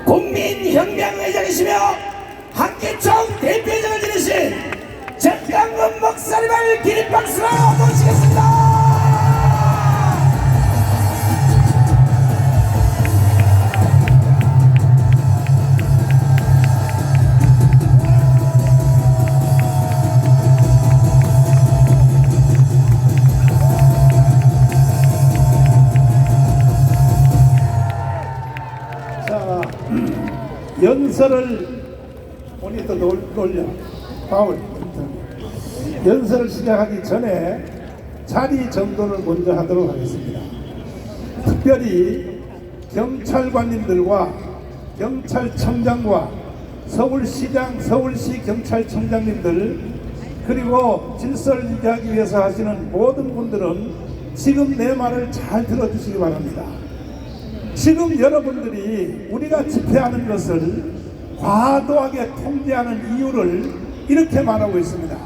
국민혁명회장이시며 한기총 대표회장을 지내신 전강훈 목사님을 기립박수로 모시겠습니다. 연설을 모니터 돌려 바울 연설을 시작하기 전에 자리 정돈을 먼저 하도록 하겠습니다. 특별히 경찰관님들과 경찰청장과 서울시장, 서울시 경찰청장님들 그리고 질서를 유지하기 위해서 하시는 모든 분들은 지금 내 말을 잘 들어주시기 바랍니다. 지금 여러분들이 우리가 집회하는 것을 과도하게 통제하는 이유를 이렇게 말하고 있습니다.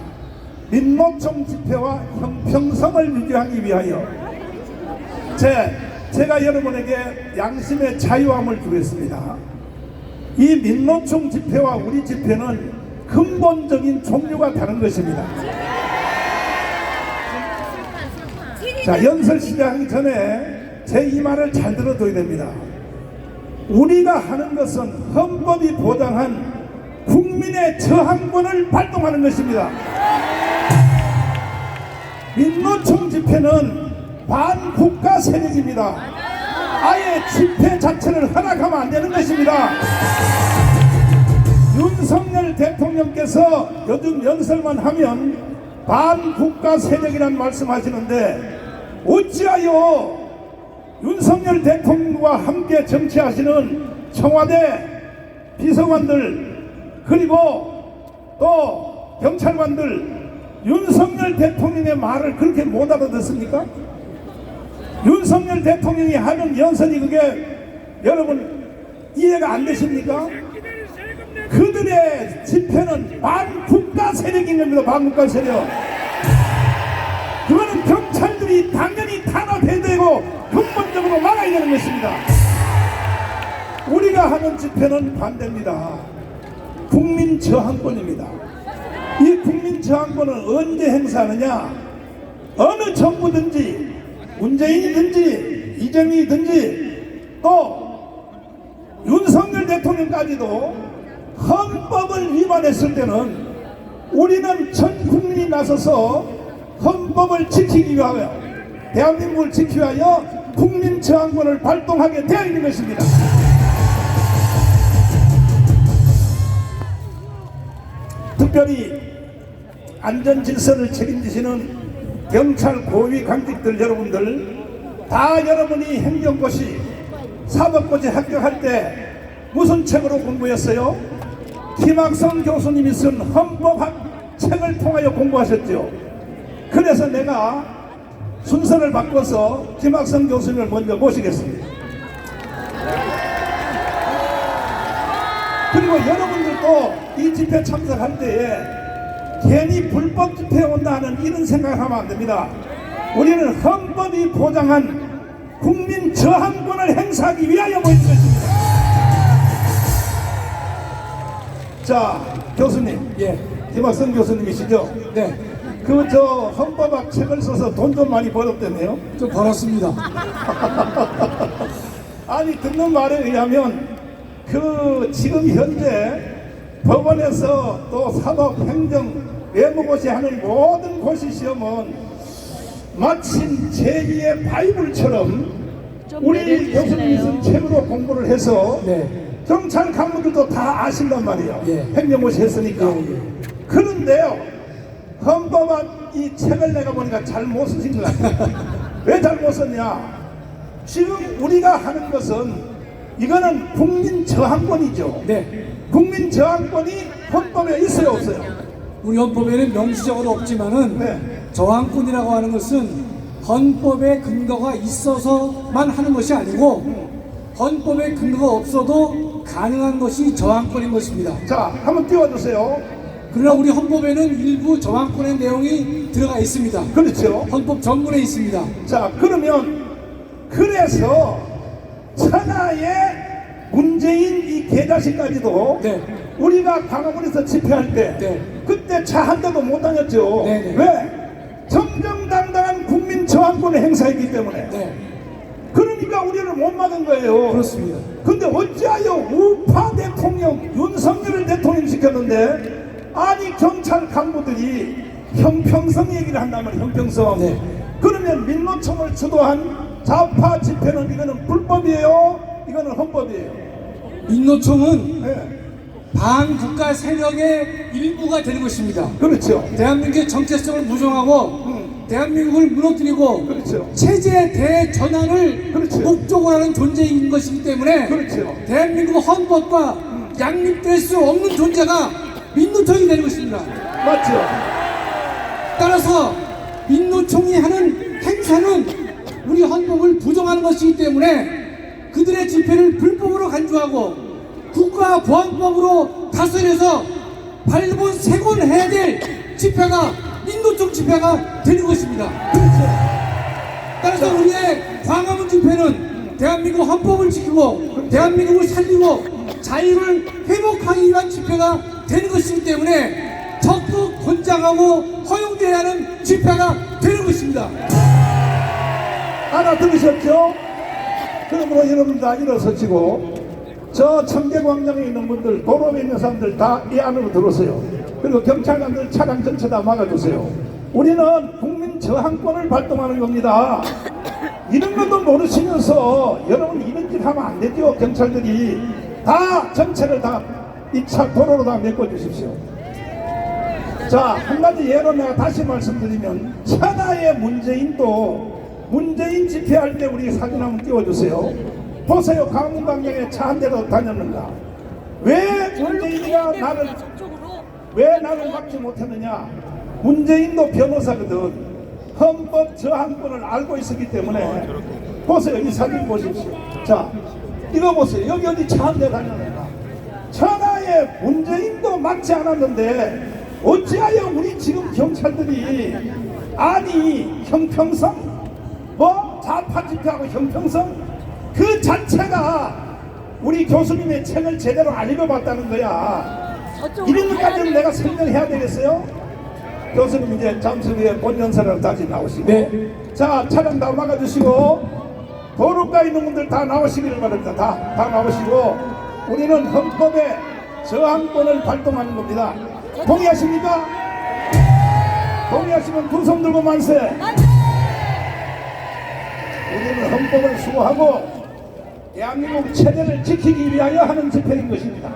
민노총 집회와 형평성을 유지하기 위하여 제가 여러분에게 양심의 자유함을 주겠습니다. 이 민노총 집회와 우리 집회는 근본적인 종류가 다른 것입니다. 자, 연설 시작하기 전에 제 이 말을 잘 들어둬야 됩니다. 우리가 하는 것은 헌법이 보장한 국민의 저항권을 발동하는 것입니다. 민노총 집회는 반국가 세력입니다. 아예 집회 자체를 허락하면 안 되는 것입니다. 윤석열 대통령께서 요즘 연설만 하면 반국가 세력이라는 말씀하시는데 어찌하여 윤석열 대통령과 함께 정치하시는 청와대 비서관들 그리고 또 경찰관들 윤석열 대통령의 말을 그렇게 못 알아듣습니까? 윤석열 대통령이 하는 연설이 그게 여러분 이해가 안 되십니까? 그들의 집회는 반국가 세력인 겁니다. 반국가 세력. 그거는 경찰들이 당연히 탄압해야 되고 근본적으로 막아야 되는 것입니다. 우리가 하는 집회는 반대입니다. 국민 저항권입니다. 이 국민 저항권은 언제 행사하느냐? 어느 정부든지 문재인이든지 이재명이든지 또 윤석열 대통령까지도 헌법을 위반했을 때는 우리는 전 국민이 나서서 헌법을 지키기 위하여 대한민국을 지키기 위하여 국민 저항권을 발동하게 되어 있는 것입니다. 특별히 안전질서를 책임지시는 경찰 고위 관직들 여러분들 다 여러분이 행정고시 사법고시 합격할 때 무슨 책으로 공부했어요? 김학성 교수님이 쓴 헌법학 책을 통하여 공부하셨죠. 그래서 내가 순서를 바꿔서 김학성 교수님을 먼저 모시겠습니다. 그리고 여러분들도 이 집회 참석할 때에 괜히 불법 집회에 온다 하는 이런 생각을 하면 안 됩니다. 우리는 헌법이 보장한 국민 저항권을 행사하기 위하여 모인 것입니다. 자, 교수님, 김학성 교수님이시죠? 네. 저 헌법학 책을 써서 돈 좀 많이 벌었다네요. 좀 벌었습니다. 아니 듣는 말에 의하면 지금 현재 법원에서 또 사법, 행정, 외무고시 하는 모든 고시 시험은 마침 제2의 바이블처럼 우리 교수님이 쓴 책으로 공부를 해서 경찰 간부들도 다 아신단 말이에요. 행정고시 했으니까. 그런데요, 헌법학 이 책을 내가 보니까 잘못 쓰신 것 같아요. 왜 잘못 썼냐? 지금 우리가 하는 것은 이거는 국민 저항권이죠. 국민 저항권이 헌법에 있어요, 없어요? 우리 헌법에는 명시적으로 없지만은 저항권이라고 하는 것은 헌법에 근거가 있어서만 하는 것이 아니고 헌법에 근거가 없어도 가능한 것이 저항권인 것입니다. 자, 한번 띄워주세요. 그러나 우리 헌법에는 일부 저항권의 내용이 들어가 있습니다. 그렇죠. 헌법 전문에 있습니다. 자, 그러면 그래서 천하의 문제 문재인 이 개자식까지도 네. 우리가 광화문에서 집회할 때 네. 그때 차 한 대도 못 다녔죠. 네, 네. 왜? 정정당당한 국민 저항권을 행사했기 때문에. 네. 그러니까 우리를 못 막은 거예요. 그렇습니다. 근데 어찌하여 우파 대통령 윤석열을 대통령 시켰는데 아니 경찰 간부들이 형평성 얘기를 한단 말이에요. 형평성. 네. 그러면 민노총을 주도한 좌파 집회는 이거는 불법이에요, 이거는 헌법이에요. 민노총은 네. 반국가 세력의 일부가 되는 것입니다. 그렇죠. 대한민국의 정체성을 부정하고 대한민국을 무너뜨리고 그렇죠. 체제 대전환을 그렇죠. 목적으로 하는 존재인 것이기 때문에 그렇죠. 대한민국 헌법과 양립될 수 없는 존재가 민노총이 되는 것입니다. 맞죠. 따라서 민노총이 하는 행사는 우리 헌법을 부정하는 것이기 때문에 그들의 집회를 불법으로 간주하고 국가보안법으로 다스려서 발본 세곤해야 될 집회가 민노총 집회가 되는 것입니다. 따라서 우리의 광화문 집회는 대한민국 헌법을 지키고 대한민국을 살리고 자유를 회복하기 위한 집회가 되는 것이기 때문에 적극 권장하고 허용되어야 하는 집회가 되는 것입니다. 알아들으셨죠? 그러므로 여러분 다 일어서시고 저 청계광장에 있는 분들, 도로에 있는 사람들 다 이 안으로 들어오세요. 그리고 경찰관들 차량 전체 다 막아주세요. 우리는 국민 저항권을 발동하는 겁니다. 이런 것도 모르시면서 여러분 이런 짓 하면 안 되죠. 경찰들이 다 전체를 다 이 차 도로로 다 메꿔주십시오. 자, 한 가지 예로 내가 다시 말씀드리면 천하의 문재인 집회할 때 우리 사진 한번 띄워주세요. 보세요. 강문광장에 차 한 대도 다녔는가? 왜 문재인이가 왜 나를 막지 못했느냐? 문재인도 변호사거든. 헌법 저항권을 알고 있었기 때문에. 보세요. 이 사진 보십시오. 자, 이거 보세요. 여기 어디 차 한 대 다녔는가? 천하의 문재인도 막지 않았는데 어찌하여 우리 지금 경찰들이 아니 형평성? 뭐 좌파 집회하고 형평성? 그 자체가 우리 교수님의 책을 제대로 안 읽어봤다는 거야. 이런 것까지는 내가 설명해야 되겠어요? 교수님 이제 잠시 후에 본연설을 다시 나오시고 네. 자, 차량 다 막아주시고 도로가에 있는 분들 다 나오시기를 바랍니다. 다 나오시고 우리는 헌법의 저항권을 발동하는 겁니다. 동의하십니까? 동의하시면 두 손 들고 만세. 우리는 헌법을 수호하고 대한민국 체제를 지키기 위하여 하는 집회인 것입니다.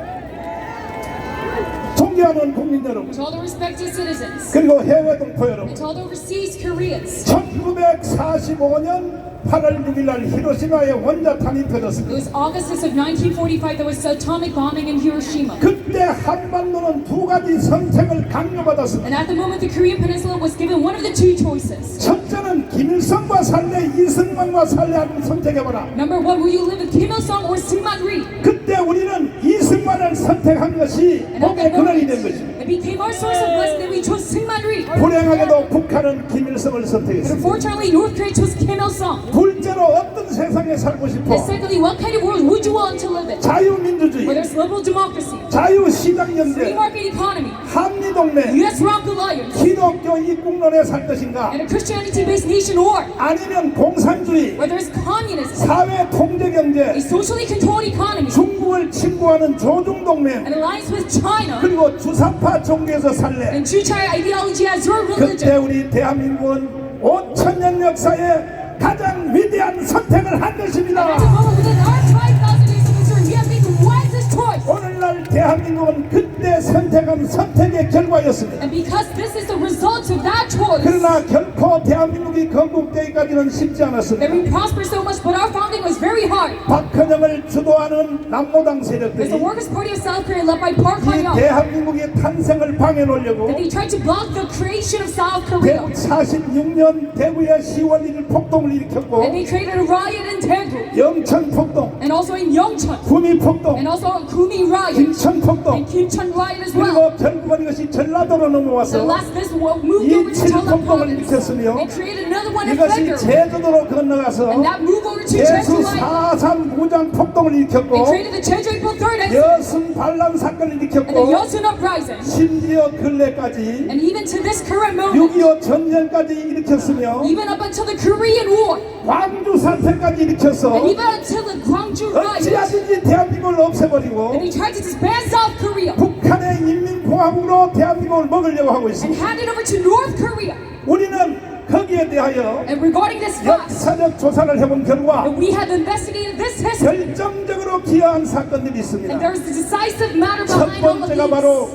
존경하는 국민 여러분, To all the respected citizens, 그리고 해외 동포 여러분, and to all the overseas Koreans, 1945년 8월 6일 날 히로시마에 원자탄이 it 터졌습니다. was August of 1945 that was atomic bombing in Hiroshima. 그때 한반도는 두 가지 선택을 강요받았습니다. And at the moment, the Korean Peninsula was given one of the two choices. 첫째는 김일성과 살래, 이승만과 살래 하는 선택해봐라. Number one, will you live with Kim Il-sung or Syngman Rhee? 그때 우리는 이승만을 선택한 것이 And at 복의 that 근원이 moment, 된 것입니다. it became our source of blessing that we chose Syngman Rhee. 불행하게도 북한은 김일성을 But 선택했습니다. unfortunately, North Korea chose Kim Il-sung. 둘째로 어떤 세상에 살고 싶어? And secondly, what kind of world would you want to live in? 자유민주주의, Where there's liberal democracy, free 자유시장경제, market economy, 한미동맹, U.S.-ROC alliance, 기독교 입국론에 살 것인가? and a Christianity-based nation, or 아니면 공산주의, where there's communism, 사회 통제경제, a socially controlled economy, 중국을 친구하는 조중동맹, an alliance with China, 그리고 주사파 종교에서 살래. and true China ideology as your 그때 religion. 우리 대한민국은 5천년 역사에 가장 위대한 선택을 한 것입니다. At the moment within our 5,000 years of history, we have made the wisest choice. 오늘날 대한민국은 그때 선택한 선택의 결과였습니다. And because this is the result of that choice, 그러나 결코 대한민국이 건국되기까지는 쉽지 that 않았습니다. we prosper so much, but our founding was very hard. 박헌영을 주도하는 남노당 As 세력들이 the Workers' Party of South Korea, led by Park 이 Han-young, 대한민국의 탄생을 방해놓으려고 that they tried to block the creation of South Korea. 146년 대구의 10월 1일 폭동을 일으켰고 And they created a riot in Daegu, 영천 폭동, and also in Yeongcheon, 구미 폭동, and also a Kumi riot, 김천 폭동, and Kimcheon riot as well. 그리고 결국은 이것이 전라도로 So 넘어와서 last this moved over to 이칠 Jeolla 폭동을 province. 일으켰으며 They created another one in 이것이 February. 제주도로 건너가서 And that moved over to Jeju 제수 riot. 4.3 무장 폭동을 They 일으켰고 created the Jeju 반란 사건을 and the 일으켰고 Yosun Uprising, 심지어 근래까지 and even to this current moment, 6.25 전쟁까지 일으켰으며 even up until the Korean War, 광주 사태까지 일으켜서 and even until the Gwangju riots, 어찌하든지 대한민국을 없애버리고 and they tried to disband South Korea 북한의 인민공화국으로 대한민국을 먹으려고 하고 and 있습니다. hand it over to North Korea. 우리는 거기에 대하여 And regarding this fact, 역사적 조사를 해본 결과 and we have investigated this history, 결정적으로 기여한 사건들이 and 있습니다. there is a decisive matter 첫 behind all of 번째가 these. 바로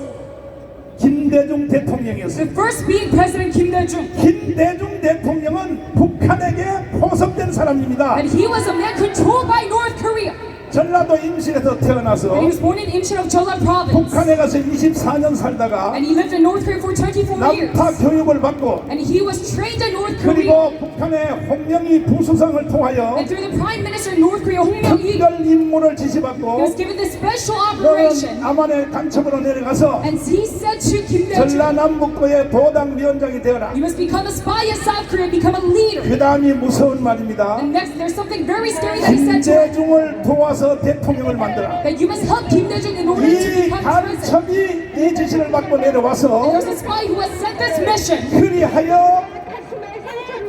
김대중 The 대통령이었습니다. first being President Kim Dae-jung, 김대중 대통령은 북한에게 포섭된 사람입니다. and he was a man controlled by North Korea. 전라도 임실에서 태어나서 And he was born in Imshin of Jeolla Province, 북한에 가서 24년 살다가 and he lived in North Korea for 24 years. 남파 교육을 받고 And he was trained in North Korea. 그리고 북한의 홍명희 부수상을 통하여 And through the Prime Minister of North Korea, Hong Myung-il, 특별 임무를 he 지시받고 was given this special 너는 operation. 남한의 간첩으로 내려가서 And he said to Kim Dae-jung, 전라남북도의 도당위원장이 되어라. you must become a spy in South Korea, become a leader. 그 다음이 무서운 말입니다. And next, there's something very scary that he said to him, 김대중을 도와서 대통령을 만들어. that you must help Kim Dae-jung in order to 이 become president. 간첩이 이 지시를 받고 And 내려와서 there's a spy who has sent this mission. 그리하여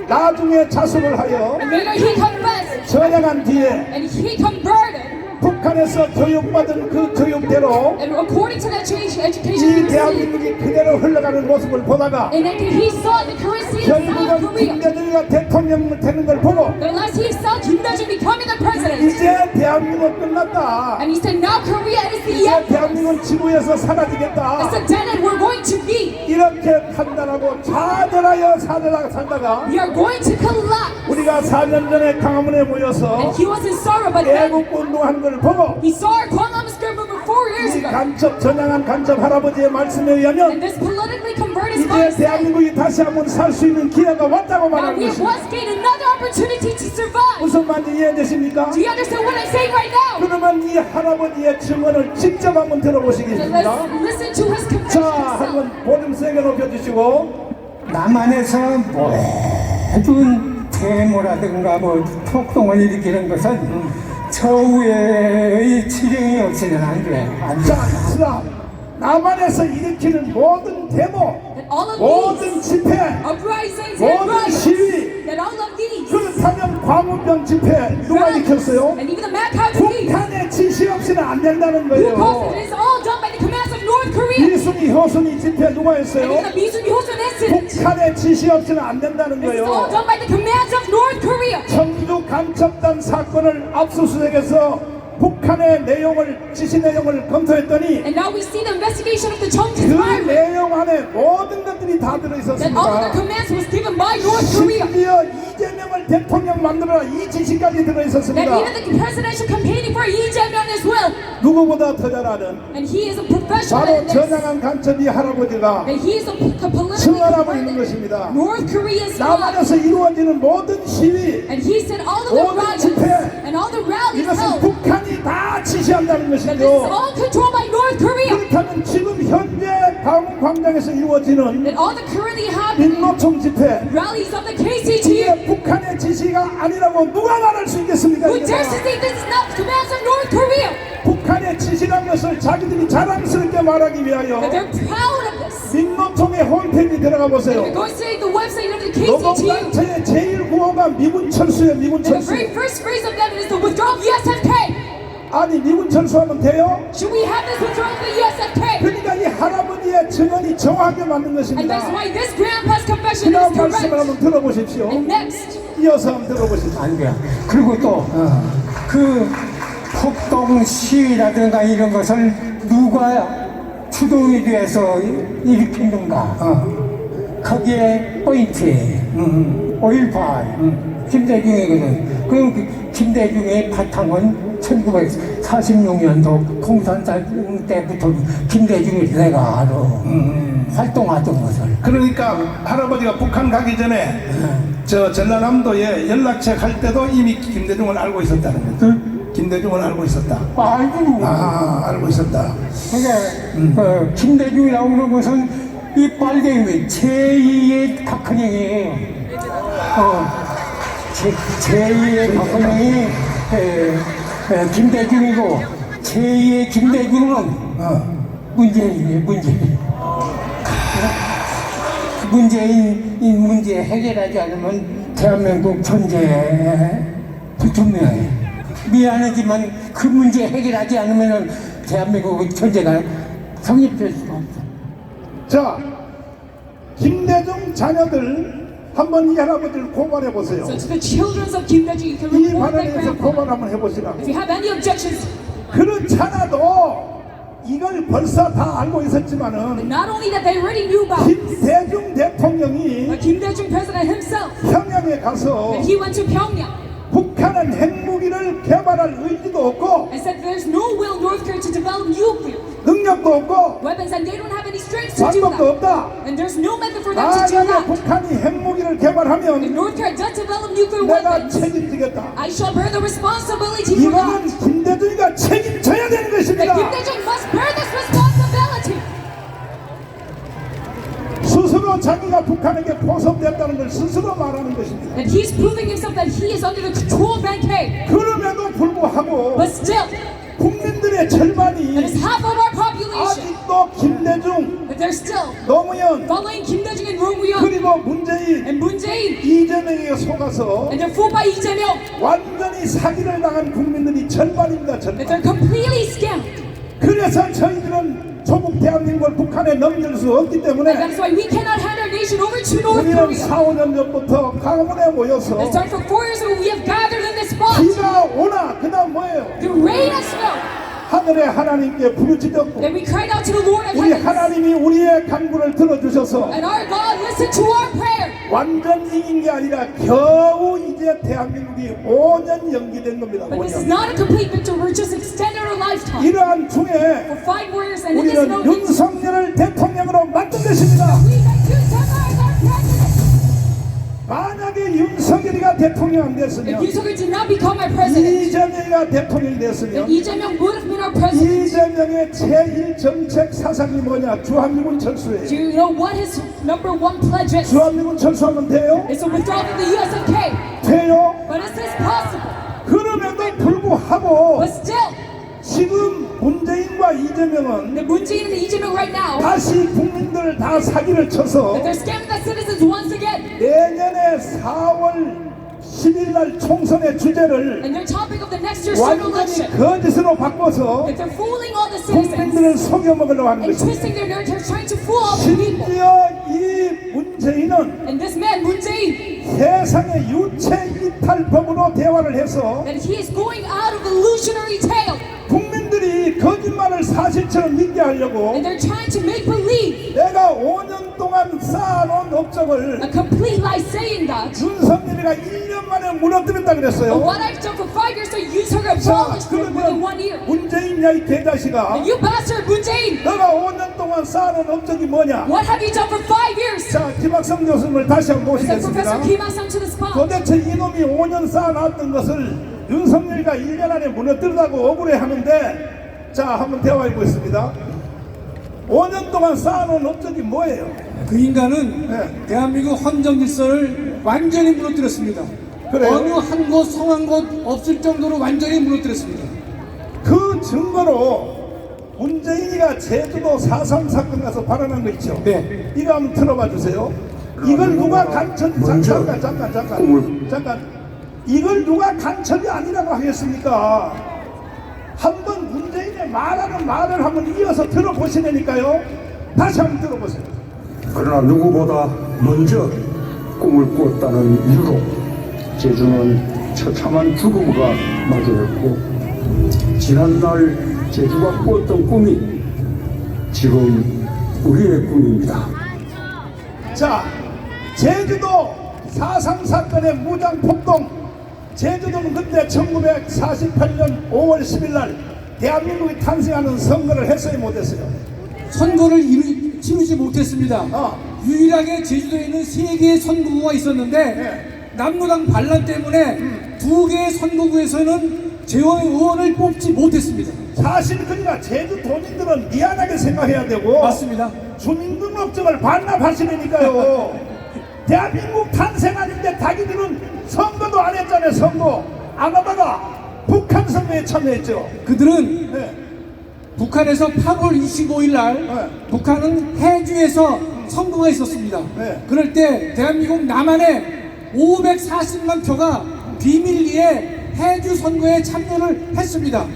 나중에 자수를 하여 And later he confessed, 전향한 뒤에 and he converted. 북한에서 교육받은 그 교육대로 And according to that education 이 he received, 대한민국이 그대로 흘러가는 모습을 보다가 and then he saw the currency of South 결국은 Korea. 김대중이가 대통령 되는 걸 보고 But unless he saw Kim Dae-jung becoming the president, 이제 대한민국 끝났다. and he said, now Korea is the 이제 end. 대한민국은 지구에서 It's 사라지겠다. the dead end we're going to be. 이렇게 판단하고 좌절하여 살다가 We are going to collapse. 우리가 4년 전에 강화문에 And 모여서 he was in sorrow, but then 애국 운동하는 걸 보고 he saw our Kwanglam Square movement 4 years 이 ago. 간첩 전향한 간첩 할아버지의 말씀에 And 의하면 this politically converted 이제 spy said, 대한민국이 다시 한번 살 수 있는 기회가 왔다고 now 말하는 we have 것입니다. once gained another opportunity to survive. 무슨 말인지 이해되십니까? Do you understand what I'm saying right now? 그러면 이 할아버지의 증언을 직접 한번 So 들어보시겠습니다. let's listen to his confession 자, himself. 한번 볼륨 세게 높여주시고 남한에서 모든 데모라든가 뭐 폭동을 일으키는 것은 저우의 지령이 없이는 안 돼. 안 자, 돼. 스랍 남한에서 일으키는 모든 데모, That all of 모든 these 집회, uprisings and 모든 riots, 시위, that all of these, 그렇다면 광우병 집회 누가 riots, 일으켰어요? and even the mad cow disease, 북한의 지시 없이는 안 된다는 who caused 거예요. it? It is all done by the commands of North Korea. 이순이 효순이 집회 누가 And 했어요? even the Misun Yosun incident, 북한의 지시 없이는 안 된다는 this is all 거예요. done by the commands of North Korea. 청주 간첩단 사건을 압수수색해서 북한의 내용을 지시 내용을 검토했더니 And now we see the investigation of the Cheongju 그 Diary, 내용 안에 모든 것들이 다 that all of 들어있었습니다. the commands was given by North Korea. 심지어 이재명을 대통령 만들어라 이 지시까지 That 들어있었습니다. even the presidential campaigning for Lee Jae-myung as well. 누구보다 더 잘 아는 And he is a professional 바로 in this. 전향한 간첩이 할아버지가 That he is a politically 증언하고 있는 converted 것입니다. North Korea's spy. 남한에서 이루어지는 모든 시위 And he said all of the 모든 riots 집회, and all the rallies 이것은 held, 북한이 다 지시한다는 that this is 것이죠. all controlled by North Korea. 그렇다면 지금 현재 광장에서 이루어지는 That all the currently happening 민노총 집회 rallies of the KCT, 이게 북한의 지시가 아니라고 누가 말할 수 있겠습니까? who 이게 dares to say this is not the commands of North Korea? 북한의 지시라는 것을 자기들이 자랑스럽게 말하기 위하여 That they're proud of this. 민노총의 홈페이지 들어가 And 보세요. they're going to say the website of the KCT. 노동단체의 제일 구호가 미군 철수예요. 미군 And the 철수. very first phrase of that is the withdrawal of the USFK. 아니 미군 철수하면 돼요? Should we have this withdrawal of the USFK? 그러니까 이 할아버지의 증언이 정확하게 맞는 And 것입니다. that's why this grandpa's 그 confession 다음 is 말씀을 correct. 한번 들어보십시오. And next, 이어서 한번 들어보십시오. 안 돼. 그리고 또 그 폭동 시위라든가 이런 것을 누가 주동이 돼서 일으키는가. 거기에 포인트 5.18 김대중이거든. 그럼 그 김대중의 바탕은 1946년도 공산당 때부터 김대중이 내가 알아. 활동하던 것을. 그러니까 할아버지가 북한 가기 전에 저 전라남도에 연락처 갈 때도 이미 김대중을 알고 있었다는 거죠. 김대중을 알고 있었다. 알고. 알고 있었다. 그러니까 김대중이라고 그러는 것은 이 빨갱이 제2의 박근혜예요. 제2의 박근혜이 김대중이고 제2의 김대중은 문재인이에요, 문재인. 문재인 이 문제 해결하지 않으면 대한민국 존재 불투명해. 미안하지만 그 문제 해결하지 않으면 대한민국 존재가 성립될 수가 없어. 자, 김대중 자녀들 한번 이 할아버지를 고발해 보세요. So to the children of Kim Dae-jung, you can 이 report their 발언에서 grandfather. 고발 한번 해보시라. If you have any objections, 그렇잖아도 이걸 벌써 다 알고 있었지만은 not only that they already knew about, 김대중 대통령이 but Kim Dae-jung president himself, 평양에 가서 when he went to Pyongyang 북한은 핵무기를 개발할 의지도 없고 and said there's no will in North Korea to develop nuclear 능력도 없고 weapons and they don't have any strength to do 방법도 that. 없다. And there's no method for them to do 만약에 that. 북한이 핵무기를 If 개발하면 North Korea does develop nuclear 내가 weapons, 책임지겠다. I shall bear the responsibility for 이거는 that. 김대중이가 책임져야 되는 That 것입니다. Kim Dae-jung must bear this responsibility. 스스로 자기가 북한에게 포섭됐다는 걸 스스로 말하는 것입니다. And he's proving himself that he is under the control of NK. 그럼에도 불구하고 But still, 국민들의 that 절반이 is half of our population. 아직도 김대중, But they're still 노무현 following Kim Dae-jung and Roh Moo-hyun 그리고 문재인, and Moon Jae-in. 이재명에게 속아서 And they're fooled by Lee Jae-myung. 완전히 사기를 당한 국민들이 절반입니다. That 절반. they're completely scammed. 그래서 저희들은 조국 대한민국을 북한에 넘길 수 없기 And 때문에 that's why we cannot hand our nation over to North 우리는 Korea. 4, 5년 전부터 강원에 모여서 It started for 4 years ago. We have gathered in this spot. 비가 오나 그 다음 뭐예요? The rain and snow. 하늘의 하나님께 부르짖었고 Then we cried out to the Lord of 우리 heavens. 하나님이 우리의 간구를 들어주셔서 And our God listened to our prayer. 완전 이긴 게 아니라 겨우 이제 대한민국이 5년 연기된 겁니다. But this is 5년. not a complete victory. We're just extending our lifetime. 이러한 중에 For 5 more years and in this 우리는 moment, 윤석열을 대통령으로 만든 것입니다. we make Yoon Suk-yeol as our president. 만약에 윤석열이가 대통령 안 If 됐으면 Yoon Suk-yeol did not become our president, 이재명이가 대통령이 then 됐으면 Lee Jae-myung would have been our president. 이재명의 제1 정책 사상이 뭐냐? 주한미군 Do 철수예요. you know what his number 1 pledge is? 주한미군 철수하면 돼요? It's a withdrawal from the USMK. 돼요? But is this possible? 그럼에도 불구하고 But still, 지금 문재인과 이재명은 the Moon Jae-in and Lee Jae-myung right now, 다시 국민들을 다 사기를 쳐서 that they're scamming the citizens once again. 내년에 4월 10일 날 총선의 주제를 And their topic of the next year's general 완전히 election, 거짓으로 바꿔서 that they're fooling all the citizens 국민들을 속여먹으려고 하는 and 것입니다. twisting their narrative, trying to fool all the people. 심지어 이 문재인은 And this man, Moon Jae-in, 세상의 유체 이탈법으로 대화를 해서 that he is going out of illusionary tale. 국민들이 거짓말을 사실처럼 믿게 하려고 And they're trying to make believe 내가 5년 동안 쌓아놓은 업적을 a complete lie, saying that 윤석열이가 1년 만에 무너뜨렸다 그랬어요. what I've done for 5 years, that you took abolished for within 1 year. 문재인이야 이 개자식아, And you bastard, Moon Jae-in, 너가 5년 동안 쌓아놓은 업적이 뭐냐? what have you done for 5 years? 자, 김학성 교수님을 다시 한번 Send Professor 모시겠습니다. Kim Ha-sung to the spot. 도대체 이놈이 5년 쌓아놨던 것을 윤석열이가 1년 안에 무너뜨리다고 억울해하는데, 자, 한번 대화해 보겠습니다. 5년 동안 쌓아놓은 업적이 뭐예요? 그 인간은 네. 대한민국 헌정 질서를 완전히 무너뜨렸습니다. 그래요? 어느 한 곳 성한 곳 없을 정도로 완전히 무너뜨렸습니다. 그 증거로 문재인이가 제주도 4.3 사건 가서 발언한 거 있죠? 네. 이거 한번 들어봐 주세요. 이걸 누가 간첩, 잠깐. 이걸 누가 간첩이 아니라고 하겠습니까? 한번 문재인의 말하는 말을 한번 이어서 들어보시라니까요. 다시 한번 들어보세요. 그러나 누구보다 먼저 꿈을 꾸었다는 이유로 제주는 처참한 죽음과 마주했고, 지난날 제주가 꾸었던 꿈이 지금 우리의 꿈입니다. 자, 제주도 4.3 사건의 무장폭동. 제주도는 그때 1948년 5월 10일 날 대한민국이 탄생하는 선거를 했어요, 못했어요? 선거를 치르지 못했습니다. 어. 유일하게 제주도에 있는 3개의 선거구가 있었는데 남로당 반란 때문에 2개의 선거구에서는 의원을 뽑지 못했습니다. 사실 그러니까 제주 도민들은 미안하게 생각해야 되고 맞습니다. 주민등록증을 반납하시라니까요. 대한민국 탄생하는데 자기들은 선거도 안 했잖아요. 선거 안 하다가 북한 선거에 참여했죠. 그들은 네. 북한에서 8월 25일 날 네. 북한은 해주에서 선거가 있었습니다. 네. 그럴 때 대한민국 남한에 540만 표가 비밀리에 해주 선거에 참여를 했습니다.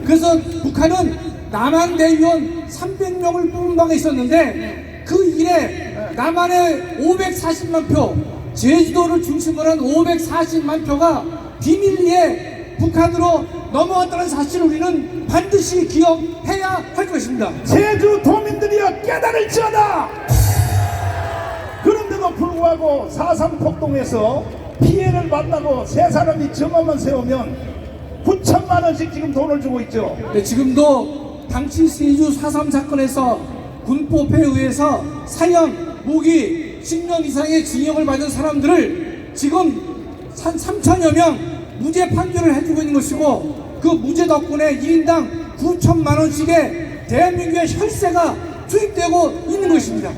그래서 북한은 남한 대의원 300명을 뽑은 바가 있었는데 그 일에 남한의 540만 표, 제주도를 중심으로 한 540만 표가 비밀리에 북한으로 넘어왔다는 사실을 우리는 반드시 기억해야 할 것입니다. 제주 도민들이여 깨달을지어다. 그런데도 불구하고 4.3 폭동에서 피해를 봤다고 세 사람이 점화만 세우면 9천만 원씩 지금 돈을 주고 있죠. 네, 지금도 당시 세주 4.3 사건에서 군법에 의해서 사형, 무기, 10년 이상의 징역을 받은 사람들을 지금 한 3천여 명 무죄 판결을 해주고 있는 것이고, 그 무죄 덕분에 1인당 9천만 원씩의 대한민국의 혈세가 투입되고 있는 것입니다.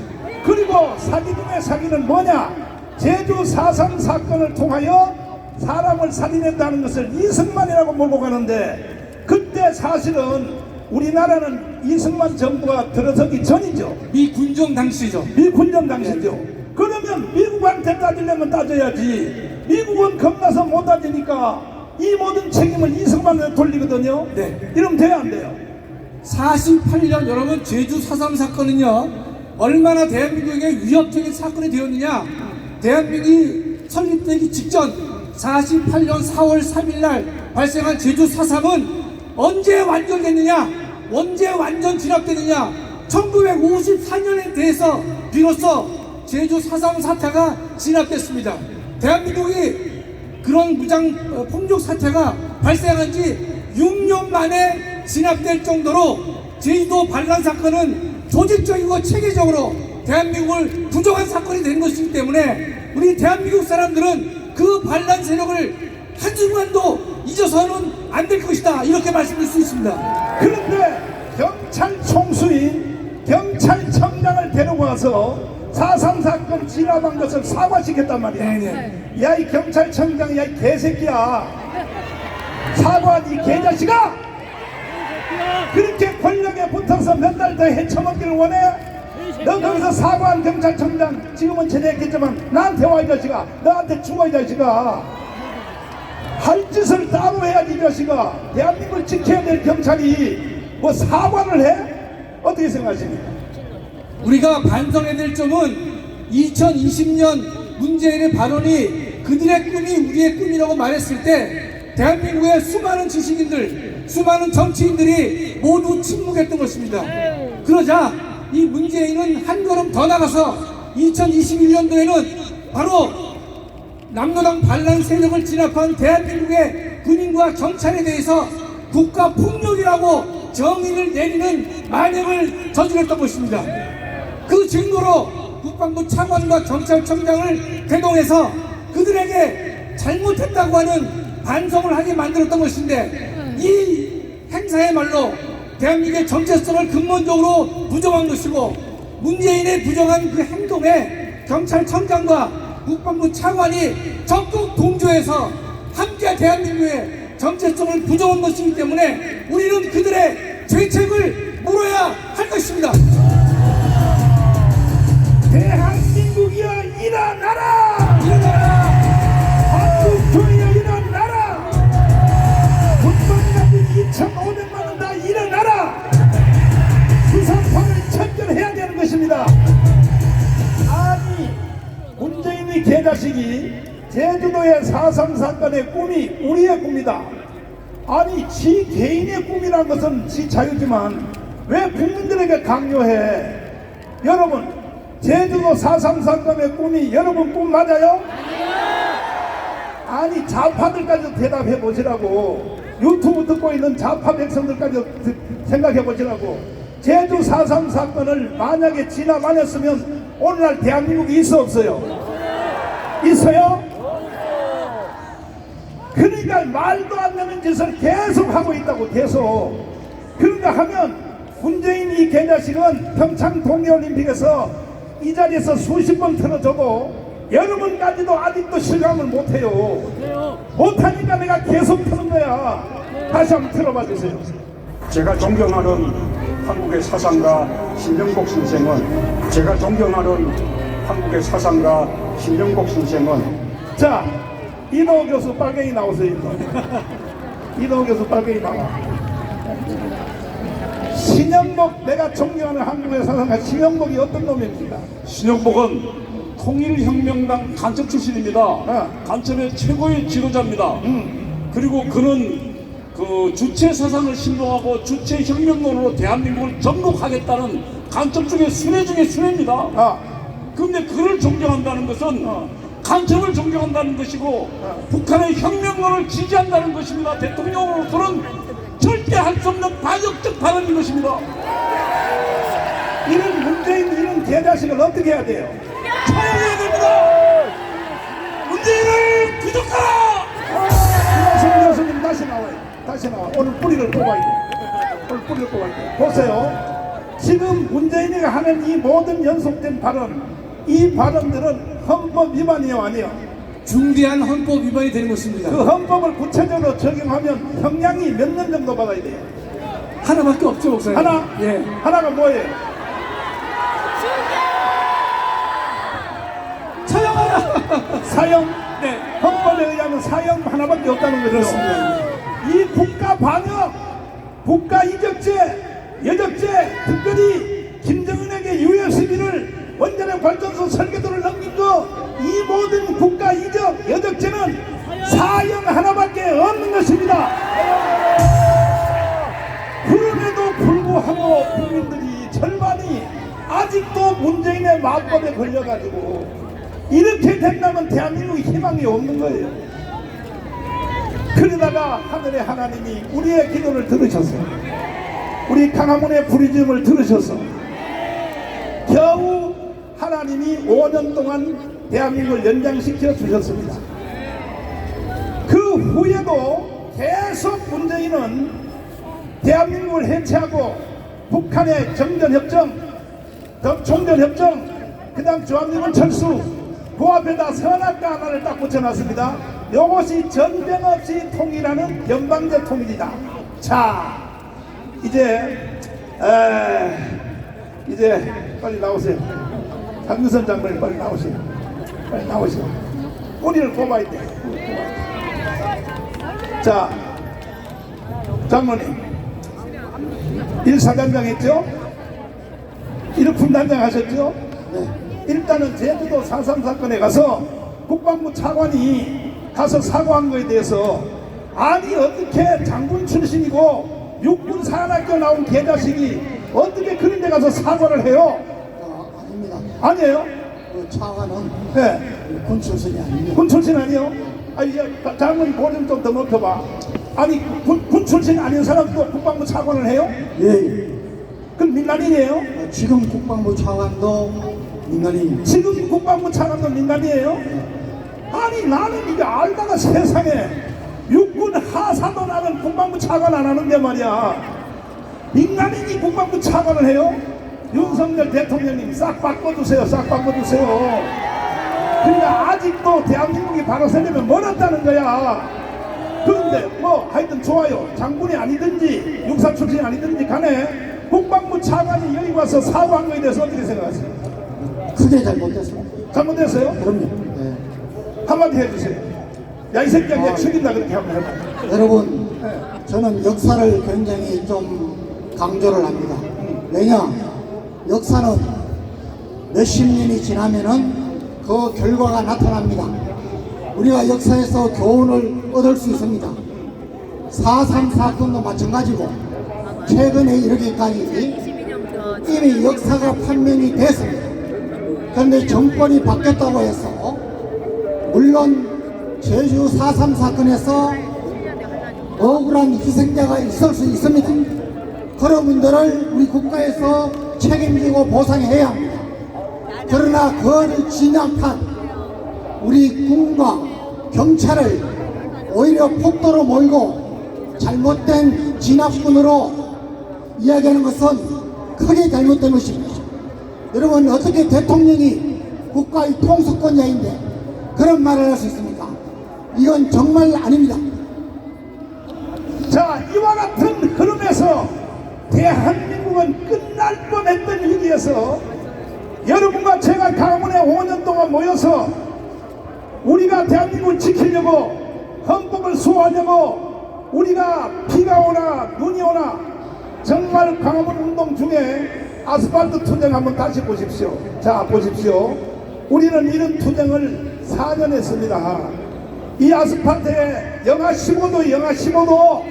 그리고 사기 중에 사기는 뭐냐? 제주 4.3 사건을 통하여 사람을 살인했다는 것을 이승만이라고 몰고 가는데, 그때 사실은 우리나라는 이승만 정부가 들어서기 전이죠. 미 군정 당시죠. 미군정 당시죠. 그러면 미국한테 따지려면 따져야지. 미국은 겁나서 못 따지니까 이 모든 책임을 이승만한테 돌리거든요. 네. 이러면 돼야 안 돼요? 48년 여러분, 제주 4.3 사건은요 얼마나 대한민국에게 위협적인 사건이 되었느냐. 대한민국이 설립되기 직전 48년 4월 3일 날 발생한 제주 4.3은 언제 완결됐느냐, 언제 완전 진압되느냐. 1954년에 대해서 비로소 제주 4.3 사태가 진압됐습니다. 대한민국이 그런 무장 폭력 사태가 발생한 지 6년 만에 진압될 정도로 제주도 반란 사건은 조직적이고 체계적으로 대한민국을 부정한 사건이 된 것이기 때문에 우리 대한민국 사람들은 그 반란 세력을 한순간도 잊어서는 안 될 것이다, 이렇게 말씀드릴 수 있습니다. 그런데 경찰 총수인 경찰청장을 데리고 와서 4.3 사건 진압한 것을 사과시켰단 말이야. 네네. 야, 이 경찰청장, 야, 이 개새끼야. 사과하지, 이 개자식아! 그렇게 권력에 붙어서 몇 달 더 헤쳐먹기를 원해? 너 거기서 사과한 경찰청장, 지금은 제대했겠지만 나한테 와, 이 자식아. 너한테 죽어, 이 자식아. 할 짓을 따로 해야지, 이 자식아. 대한민국을 지켜야 될 경찰이 뭐 사과를 해? 어떻게 생각하십니까? 우리가 반성해야 될 점은 2020년 문재인의 발언이 그들의 꿈이 우리의 꿈이라고 말했을 때 대한민국의 수많은 지식인들, 수많은 정치인들이 모두 침묵했던 것입니다. 그러자 이 문재인은 한 걸음 더 나가서 2021년도에는 바로 남로당 반란 세력을 진압한 대한민국의 군인과 경찰에 대해서 국가폭력이라고 정의를 내리는 만행을 저질렀던 것입니다. 그 증거로 국방부 차관과 경찰청장을 대동해서 그들에게 잘못했다고 하는 반성을 하게 만들었던 것인데, 이 행사야말로 대한민국의 정체성을 근본적으로 부정한 것이고, 문재인의 부정한 그 행동에 경찰청장과 국방부 차관이 적극 동조해서 함께 대한민국의 정체성을 부정한 것이기 때문에 우리는 그들의 죄책을 물어야 할 것입니다. 대한민국이여 일어나라! 일어나라! 한국교회여 일어나라! 국방장비 2,500만 원 다 일어나라! 수사판을 철저해야 되는 것입니다. 아니, 문재인의 개자식이 제주도의 4.3 사건의 꿈이 우리의 꿈이다. 아니, 지 개인의 꿈이라는 것은 지 자유지만 왜 국민들에게 강요해? 여러분, 제주도 4.3 사건의 꿈이 여러분 꿈 맞아요? 아니, 좌파들까지 대답해 보시라고. 유튜브 듣고 있는 좌파 백성들까지 생각해 보시라고. 제주 4.3 사건을 만약에 진압 안 했으면 오늘날 대한민국이 있어 없어요? 있어요? 그러니까 말도 안 되는 짓을 계속 하고 있다고, 계속. 그러니까 하면 문재인 이 개자식은 평창 동계올림픽에서 이 자리에서 수십 번 틀어줘도 여러분까지도 아직도 실감을 못해요. 못하니까 내가 계속 푸는 거야. 다시 한번 들어봐 주세요. 제가 존경하는 한국의 사상가 신정복 선생은 자, 이노 교수 빨갱이 나오세요. 이노 교수 빨갱이 나와. 신영복, 내가 존경하는 한국의 사상가 신영복이 어떤 놈입니까? 신영복은 통일혁명당 간첩 출신입니다. 간첩의 최고의 지도자입니다. 그리고 그는 그 주체 사상을 신봉하고 주체 혁명론으로 대한민국을 정복하겠다는 간첩 중에 순회 중에 순회입니다. 그런데 그를 존경한다는 것은 간첩을 존경한다는 것이고 북한의 혁명론을 지지한다는 것입니다. 대통령으로서는 절대 할 수 없는 반역적 발언인 것입니다. 이런 문재인 이런 개자식을 어떻게 해야 돼요? 처형해야 됩니다. 문재인을 구속하라. 김하성 교수님 다시 나와요. 다시 나와. 오늘 뿌리를 뽑아야 돼. 오늘 뿌리를 뽑아야 돼. 보세요. 지금 문재인이가 하는 이 모든 연속된 발언, 이 발언들은 헌법 위반이에요, 아니에요? 중대한 헌법 위반이 되는 것입니다. 그 헌법을 구체적으로 적용하면 형량이 몇 년 정도 받아야 돼요? 하나밖에 없죠, 목사님. 하나? 예. 하나가 뭐예요? 처형하라. 사형? 네. 헌법에 의하면 사형 하나밖에 없다는 거죠. 그렇습니다. 이 국가 반역, 국가 이적죄, 여적죄, 특별히 김정은에게 USB를 원자력 발전소 설계도를 넘긴 거, 이 모든 국가 이적, 여적죄는 사형 하나밖에 없는 것입니다. 그럼에도 불구하고 국민들이 절반이 아직도 문재인의 마법에 걸려가지고 이렇게 된다면 대한민국의 희망이 없는 거예요. 그러다가 하늘의 하나님이 우리의 기도를 들으셔서, 우리 강화문의 부르짖음을 들으셔서 겨우 하나님이 5년 동안 대한민국을 연장시켜 주셨습니다. 그 후에도 계속 문재인은 대한민국을 해체하고 북한의 정전협정, 종전협정, 그 다음 주한미군 철수, 그 앞에다 선악과 하나를 딱 붙여놨습니다. 이것이 전쟁 없이 통일하는 연방제 통일이다. 자, 이제 빨리 나오세요. 장유선 장관님 빨리 나오세요. 빨리 나오세요. 뿌리를 뽑아야 돼. 자, 장모님 1사단장 했죠? 1품단장 하셨죠? 일단은 제주도 4.3 사건에 가서 국방부 차관이 가서 사과한 거에 대해서, 아니 어떻게 장군 출신이고 육군 사관학교 나온 개자식이 어떻게 그런 데 가서 사과를 해요? 아닙니다. 아니에요? 그 차관은 네. 군 출신이 아닙니다. 군 출신 아니에요? 아니 장모님 볼륨 좀 더 높여봐. 아니 군 출신 아닌 사람도 국방부 차관을 해요? 예. 그럼 민간인이에요? 지금 국방부 차관도 민간인입니다. 지금 국방부 차관도 민간이에요? 아니 나는 이게 알다가 세상에 육군 하사도 나는 국방부 차관 안 하는데 말이야, 민간인이 국방부 차관을 해요? 윤석열 대통령님 싹 바꿔주세요. 싹 바꿔주세요. 그러니까 아직도 대한민국이 바로 서려면 멀었다는 거야. 그런데 뭐 하여튼 좋아요. 장군이 아니든지 육사 출신이 아니든지 간에 국방부 차관이 여기 와서 사과한 거에 대해서 어떻게 생각하세요? 크게 잘못됐습니다. 잘못됐어요? 그럼요. 예. 한마디 해주세요. 야 이 새끼야 내가 죽인다 그렇게 한번 해봐. 여러분, 저는 역사를 굉장히 좀 강조를 합니다. 왜냐? 역사는 몇십 년이 지나면은 그 결과가 나타납니다. 우리가 역사에서 교훈을 얻을 수 있습니다. 4.3 사건도 마찬가지고 최근에 이르기까지 이미 역사가 판명이 됐습니다. 그런데 정권이 바뀌었다고 해서, 물론 제주 4.3 사건에서 억울한 희생자가 있을 수 있습니다. 그런 분들을 우리 국가에서 책임지고 보상해야 합니다. 그러나 그를 진압한 우리 군과 경찰을 오히려 폭도로 몰고 잘못된 진압군으로 이야기하는 것은 크게 잘못된 것입니다. 여러분, 어떻게 대통령이 국가의 통수권자인데 그런 말을 할 수 있습니까? 이건 정말 아닙니다. 자, 대한민국은 끝날 뻔했던 위기에서 여러분과 제가 강원에 5년 동안 모여서 우리가 대한민국을 지키려고 헌법을 수호하려고 우리가 비가 오나 눈이 오나 정말 광화문 운동 중에 아스팔트 투쟁 한번 다시 보십시오. 자, 보십시오. 우리는 이런 투쟁을 4년 했습니다. 이 아스팔트에 영하 15도, 영하 15도,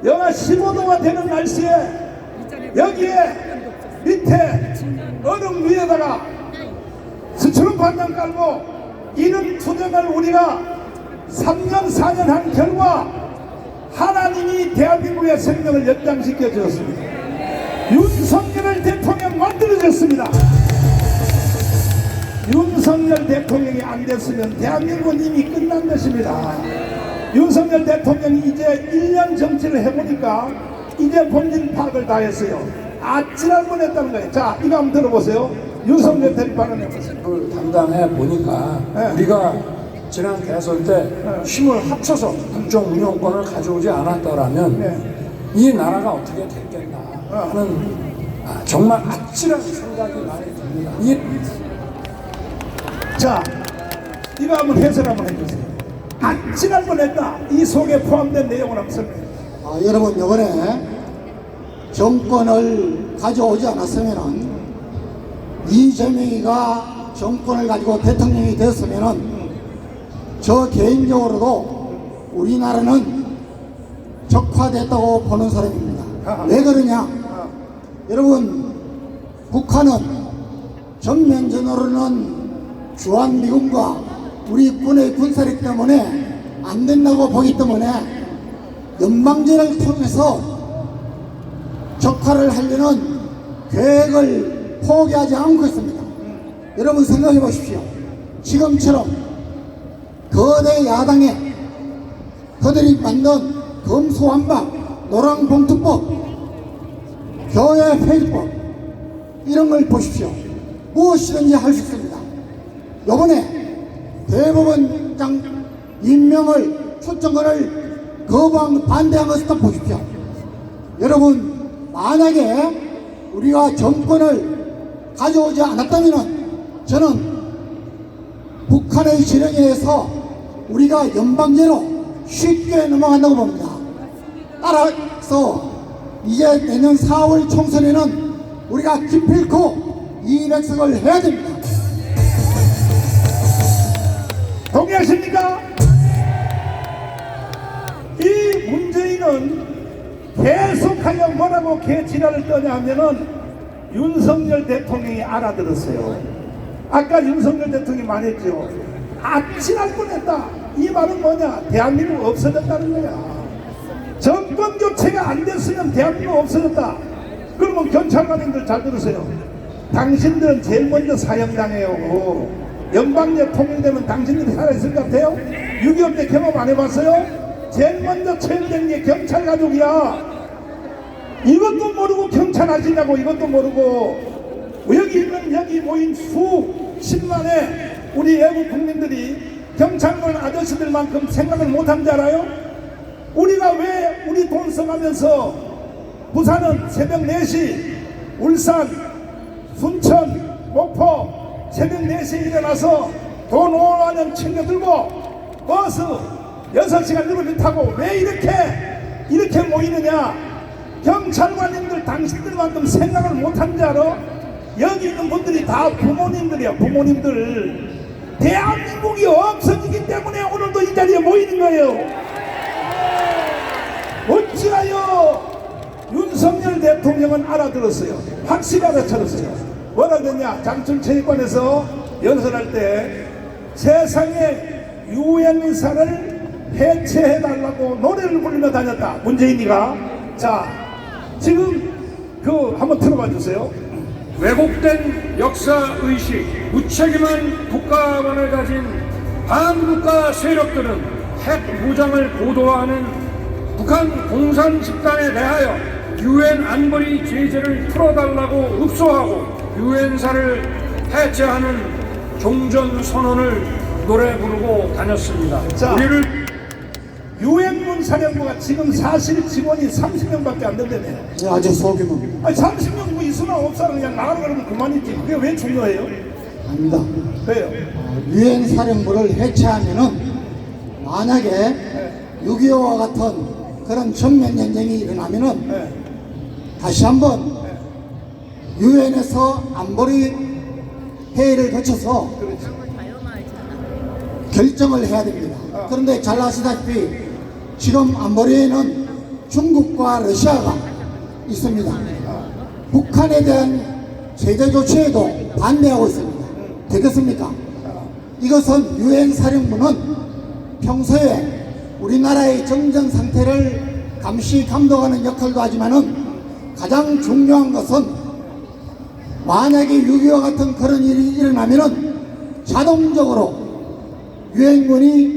영하 15도가 되는 날씨에 여기에 밑에 얼음 위에다가 스치는 반장 깔고 이런 투쟁을 우리가 3년 4년 한 결과 하나님이 대한민국의 생명을 연장시켜 주었습니다. 윤석열 대통령 만들어졌습니다. 윤석열 대통령이 안 됐으면 대한민국은 이미 끝난 것입니다. 윤석열 대통령이 이제 1년 정치를 해보니까 이제 본질 파악을 다 했어요. 아찔할 뻔했다는 거예요. 자, 이거 한번 들어보세요. 윤석열 대통령 발언해보세요. 담당해 보니까 네. 우리가 지난 대선 때 힘을 합쳐서 국정 운영권을 가져오지 않았더라면 네. 이 나라가 어떻게 됐겠나 하는 정말 아찔한 생각이 많이 듭니다. 자, 이거 한번 해설 한번 해주세요. 아찔할 뻔했다. 이 속에 포함된 내용을 한번 설명해 주세요. 여러분, 이번에 정권을 가져오지 않았으면은 이재명이가 정권을 가지고 대통령이 됐으면은 저 개인적으로도 우리나라는 적화됐다고 보는 사람입니다. 왜 그러냐? 여러분, 북한은 전면전으로는 주한미군과 우리 군의 군사력 때문에 안 된다고 보기 때문에 연방제를 통해서 적화를 하려는 계획을 포기하지 않고 있습니다. 여러분 생각해 보십시오. 지금처럼 거대 야당에 그들이 만든 검수완박, 노랑봉투법, 교회 폐지법 이런 걸 보십시오. 무엇이든지 할 수 있습니다. 요번에 대법원장 임명을 초청권을 반대한 것을 또 보십시오. 여러분, 만약에 우리가 정권을 가져오지 않았다면 저는 북한의 지령에 의해서 우리가 연방제로 쉽게 넘어간다고 봅니다. 따라서 이제 내년 4월 총선에는 우리가 기필코 200석을 해야 됩니다. 동의하십니까? 이 문재인은 계속하여 뭐라고 개지랄을 떠냐 하면은 윤석열 대통령이 알아들었어요. 아까 윤석열 대통령이 말했죠. 아찔할 뻔했다. 이 말은 뭐냐? 대한민국 없어졌다는 거야. 정권 교체가 안 됐으면 대한민국 없어졌다. 그러면 경찰관님들 잘 들으세요. 당신들은 제일 먼저 사형당해요. 연방제 통일되면 당신들이 살아있을 것 같아요? 6.25 때 경험 안 해봤어요? 제일 먼저 처형된 게 경찰 가족이야. 이것도 모르고 경찰 하시냐고. 이것도 모르고 여기 모인 수십만의 우리 애국 국민들이 경찰관 아저씨들만큼 생각을 못한 줄 알아요? 우리가 왜 우리 돈 써가면서 부산은 새벽 4시, 울산, 순천, 목포 새벽 4시에 일어나서 돈 5만원 챙겨들고 버스 6시간 누르기 타고 왜 이렇게 모이느냐? 경찰관님들 당신들만큼 생각을 못한 줄 알아? 여기 있는 분들이 다 부모님들이야. 부모님들. 대한민국이 없어지기 때문에 오늘도 이 자리에 모이는 거예요. 어찌하여 윤석열 대통령은 알아들었어요. 확실히 알아차렸어요. 뭐라 그러냐? 장충체육관에서 연설할 때 세상에 유엔사를 해체해달라고 노래를 부르며 다녔다. 문재인이가. 자, 지금 한번 들어봐 주세요. 왜곡된 역사의식, 무책임한 국가관을 가진 반국가 세력들은 핵 무장을 고도화하는 북한 공산 집단에 대하여 유엔 안보리 제재를 풀어달라고 읍소하고 유엔사를 해체하는 종전선언을 노래 부르고 다녔습니다. 자, 유엔군 사령부가 지금 사실 직원이 30명밖에 안 된다네요. 네, 아주 소규모입니다. 아니 30명 뭐 있으나 없으나 그냥 나가는 거면 그만이지. 그게 왜 중요해요? 아닙니다. 왜요? 유엔 사령부를 해체하면은 만약에 6.25와 같은 그런 전면 전쟁이 일어나면은 네. 다시 한번 유엔에서 안보리 회의를 거쳐서 결정을 해야 됩니다. 그런데 잘 아시다시피 지금 안보리에는 중국과 러시아가 있습니다. 북한에 대한 제재 조치에도 반대하고 있습니다. 되겠습니까? 이것은 유엔 사령부는 평소에 우리나라의 정전 상태를 감시 감독하는 역할도 하지만은 가장 중요한 것은 만약에 6.25와 같은 그런 일이 일어나면은 자동적으로 유엔군이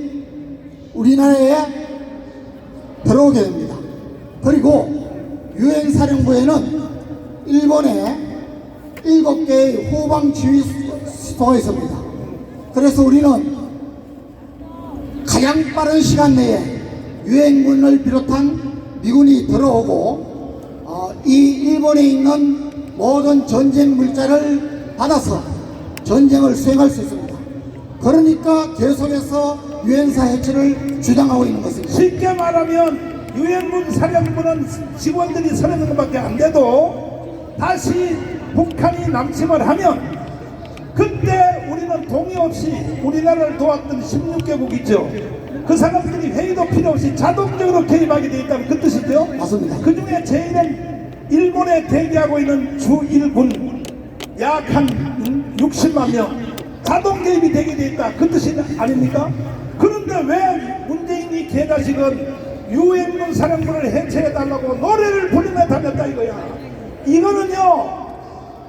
우리나라에 들어오게 됩니다. 그리고 유엔 사령부에는 일본의 7개의 후방 지휘소가 있습니다. 그래서 우리는 가장 빠른 시간 내에 유엔군을 비롯한 미군이 들어오고 이 일본에 있는 모든 전쟁 물자를 받아서 전쟁을 수행할 수 있습니다. 그러니까 계속해서 유엔사 해체를 주장하고 있는 것입니다. 쉽게 말하면 유엔군 사령부는 직원들이 30명밖에 안 돼도 다시 북한이 남침을 하면 그때 우리는 동의 없이 우리나라를 도왔던 16개국 있죠. 그 사람들이 회의도 필요 없이 자동적으로 개입하게 되어 있다는 그 뜻인데요. 맞습니다. 그 중에 제일은 일본에 대기하고 있는 주1군 약 한 60만 명 자동 개입이 되게 되어 있다. 그 뜻이 아닙니까? 그런데 왜 문재인이 개자식은 유엔군 사령부를 해체해달라고 노래를 부르며 다녔다 이거야. 이거는요,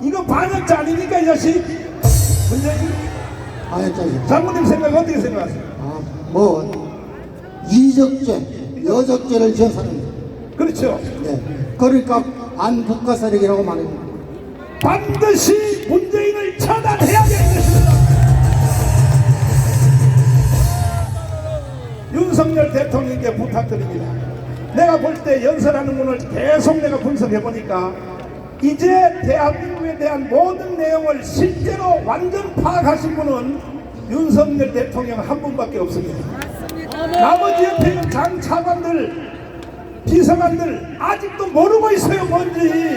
이거 반역자 아닙니까 이 자식? 문재인? 반역자죠. 장모님 생각 어떻게 생각하세요? 이적죄, 여적죄를 지은 사람입니다. 그렇죠. 네. 그러니까 반국가 세력이라고 말합니다. 반드시 문재인을 처단해야 되는 것입니다. 윤석열 대통령에게 부탁드립니다. 내가 볼 때 연설하는 분을 계속 내가 분석해 보니까 이제 대한민국에 대한 모든 내용을 실제로 완전 파악하신 분은 윤석열 대통령 한 분밖에 없습니다. 나머지 옆에 있는 장차관들, 비서관들 아직도 모르고 있어요. 뭔지.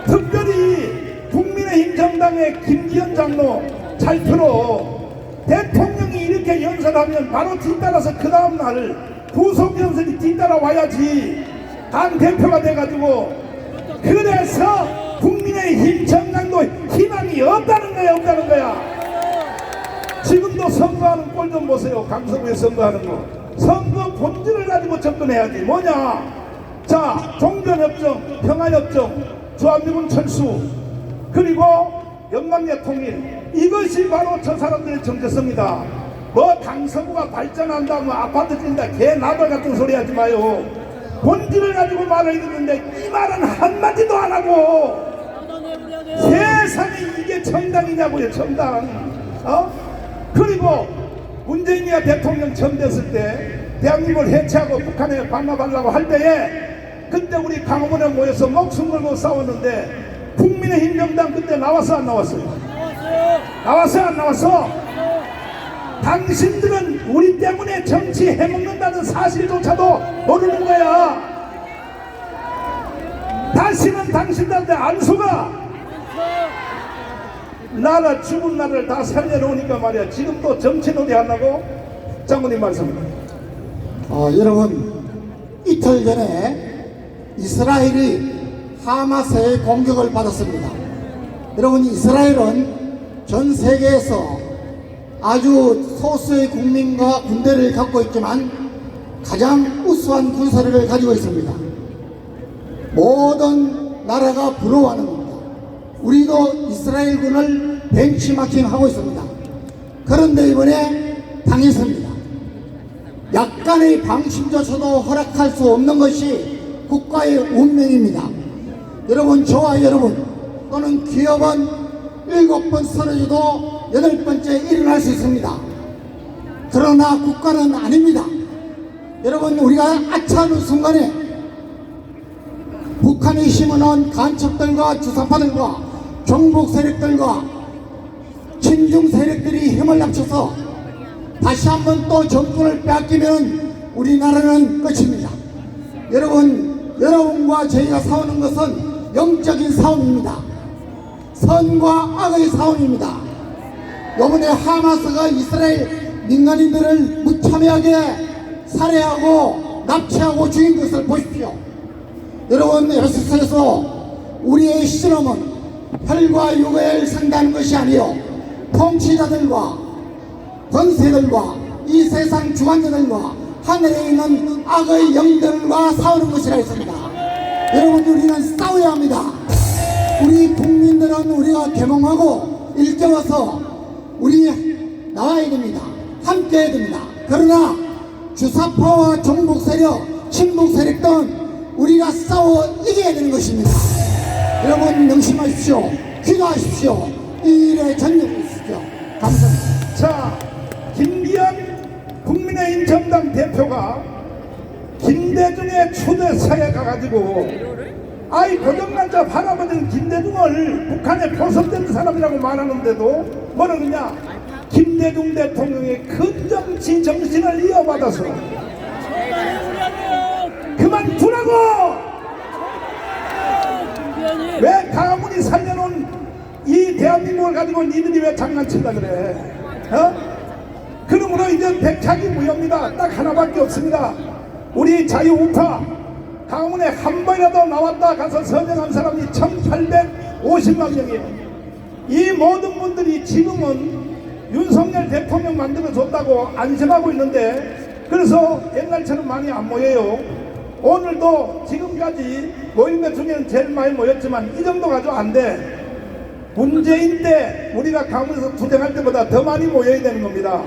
특별히 국민의힘 정당의 김기현 장로 잘 들어. 대통령이 이렇게 연설하면 바로 뒤따라서 그 다음날 후속 연설이 뒤따라와야지. 당 대표가 돼가지고. 그래서 국민의힘 정당도 희망이 없다는 거야. 없다는 거야. 지금도 선거하는 꼴 좀 보세요. 강서구에 선거하는 거. 선거 본질을 가지고 접근해야지. 뭐냐? 자, 종전협정, 평화협정, 주한미군 철수, 그리고 연방제 통일. 이것이 바로 저 사람들의 정체성이다. 뭐 강서구가 발전한다, 뭐 아파트 짓는다, 개 나발 같은 소리 하지 마요. 본질을 가지고 말을 듣는데 이 말은 한마디도 안 하고. 세상에 이게 정당이냐고요, 정당. 그리고 문재인이가 대통령 처음 됐을 때 대한민국을 해체하고 북한에 반납하려고 할 때에 그때 우리 강화문에 모여서 목숨 걸고 싸웠는데 국민의힘 정당 그때 나왔어 안 나왔어요? 나왔어 안 나왔어? 당신들은 우리 때문에 정치 해먹는다는 사실조차도 모르는 거야. 다시는 당신들한테 안 속아. 나라 죽은 나라를 다 살려놓으니까 말이야. 지금 또 정치놀이 하려고? 장군님 말씀입니다. 여러분, 이틀 전에 이스라엘이 하마스의 공격을 받았습니다. 여러분, 이스라엘은 전 세계에서 아주 소수의 국민과 군대를 갖고 있지만 가장 우수한 군사력을 가지고 있습니다. 모든 나라가 부러워하는 겁니다. 우리도 이스라엘군을 벤치마킹하고 있습니다. 그런데 이번에 당했습니다. 약간의 방심조차도 허락할 수 없는 것이 국가의 운명입니다. 여러분, 저와 여러분 또는 기업은 7번 쓰러져도 8번째 일어날 수 있습니다. 그러나 국가는 아닙니다. 여러분, 우리가 아차하는 순간에 북한이 심어놓은 간첩들과 주사파들과 종북 세력들과 친중 세력들이 힘을 합쳐서 다시 한번 또 정권을 빼앗기면 우리나라는 끝입니다. 여러분과 저희가 싸우는 것은 영적인 싸움입니다. 선과 악의 싸움입니다. 이번에 하마스가 이스라엘 민간인들을 무참하게 살해하고 납치하고 죽인 것을 보십시오. 여러분, 에베소서에서 우리의 실험은 혈과 육을 상대하는 것이 아니요 통치자들과 권세들과 이 세상 주관자들과 하늘에 있는 악의 영들과 싸우는 것이라 했습니다. 여러분, 우리는 싸워야 합니다. 우리 국민들은 우리가 계몽하고 일깨워서 우리 나와야 됩니다. 함께 해야 됩니다. 그러나 주사파와 종북 세력, 친북 세력 등 우리가 싸워 이겨야 되는 것입니다. 여러분, 명심하십시오. 기도하십시오. 이 일에 전념하십시오. 감사합니다. 자, 김기현 국민의힘 정당 대표가 김대중의 추대사에 가가지고 아이 고정난자 할아버지는 김대중을 북한에 포섭된 사람이라고 말하는데도 뭐라 그러냐, 김대중 대통령의 큰 정치 정신을 이어받아서 그만두라고! 왜 가문이 살려놓은 이 대한민국을 가지고 니들이 왜 장난친다 그래? 그러므로 이제 백착이 무효입니다. 딱 하나밖에 없습니다. 우리 자유우파 가문에 한 번이라도 나왔다 가서 서명한 사람이 1850만 명이에요. 이 모든 분들이 지금은 윤석열 대통령 만들어줬다고 안심하고 있는데, 그래서 옛날처럼 많이 안 모여요. 오늘도 지금까지 모인 것 중에는 제일 많이 모였지만 이 정도 가지고 안 돼. 문재인 때 우리가 가문에서 투쟁할 때보다 더 많이 모여야 되는 겁니다.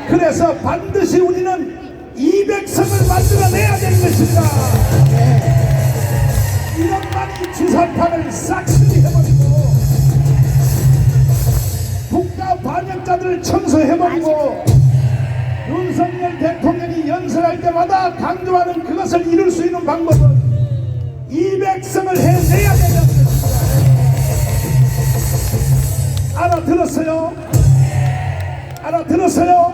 그래서 반드시 우리는 200석을 만들어내야 되는 것입니다. 이런 많이 주사파를 싹쓸이 해버리고 국가 반역자들을 청소해버리고 윤석열 대통령이 연설할 때마다 강조하는 그것을 이룰 수 있는 방법은 200석을 해내야 되는 것입니다. 알아들었어요? 알아들었어요?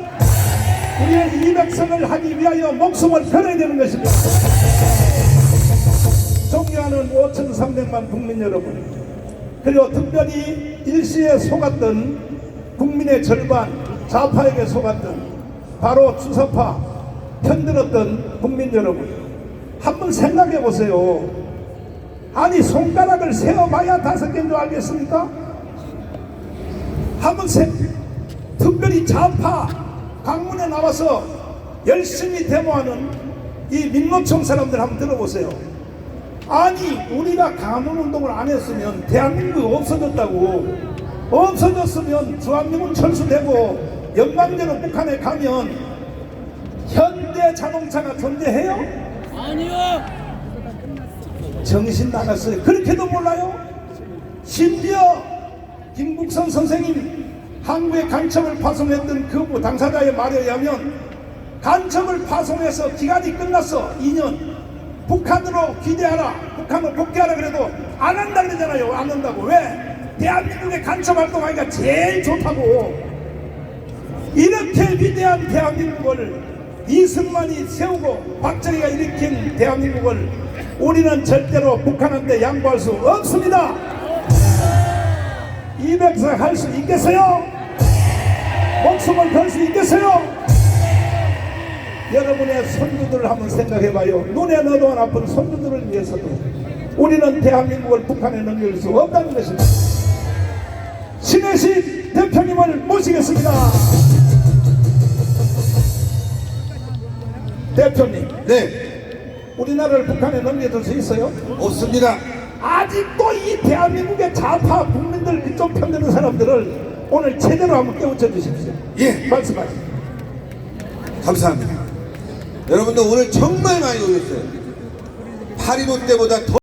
우리는 200석을 하기 위하여 목숨을 걸어야 되는 것입니다. 존경하는 5,300만 국민 여러분, 그리고 특별히 일시에 속았던 국민의 절반, 좌파에게 속았던 바로 주사파 편들었던 국민 여러분, 한번 생각해 보세요. 아니, 손가락을 세어봐야 5개인 줄 알겠습니까? 한번 특별히 좌파 강문에 나와서 열심히 데모하는 이 민노총 사람들 한번 들어보세요. 아니, 우리가 가문운동을 안 했으면 대한민국이 없어졌다고. 없어졌으면 주한미군 철수되고 연방제로 북한에 가면 현대 자동차가 존재해요? 아니요. 정신 나갔어요. 그렇게도 몰라요? 심지어 김국선 선생님 한국에 간첩을 파송했던 그 당사자의 말에 의하면 간첩을 파송해서 기간이 끝났어. 2년. 북한으로 기대하라, 북한으로 복귀하라 그래도 안 한다 그러잖아요. 안 한다고. 왜? 대한민국에 간첩 활동하기가 제일 좋다고. 이렇게 위대한 대한민국을 이승만이 세우고 박정희가 일으킨 대한민국을 우리는 절대로 북한한테 양보할 수 없습니다. 200석 할 수 있겠어요? 목숨을 걸 수 있겠어요? 여러분의 손주들을 한번 생각해봐요. 눈에 넣어도 안 아픈 손주들을 위해서도 우리는 대한민국을 북한에 넘길 수 없다는 것입니다. 신혜식 대표님을 모시겠습니다. 대표님, 네, 우리나라를 북한에 넘겨줄 수 있어요? 없습니다. 아직도 이 대한민국의 좌파 국민들 그쪽 편드는 사람들을 오늘 제대로 한번 깨우쳐 주십시오. 예, 말씀하십시오. 감사합니다. 여러분들 오늘 정말 많이 오셨어요. 8.15 때보다 더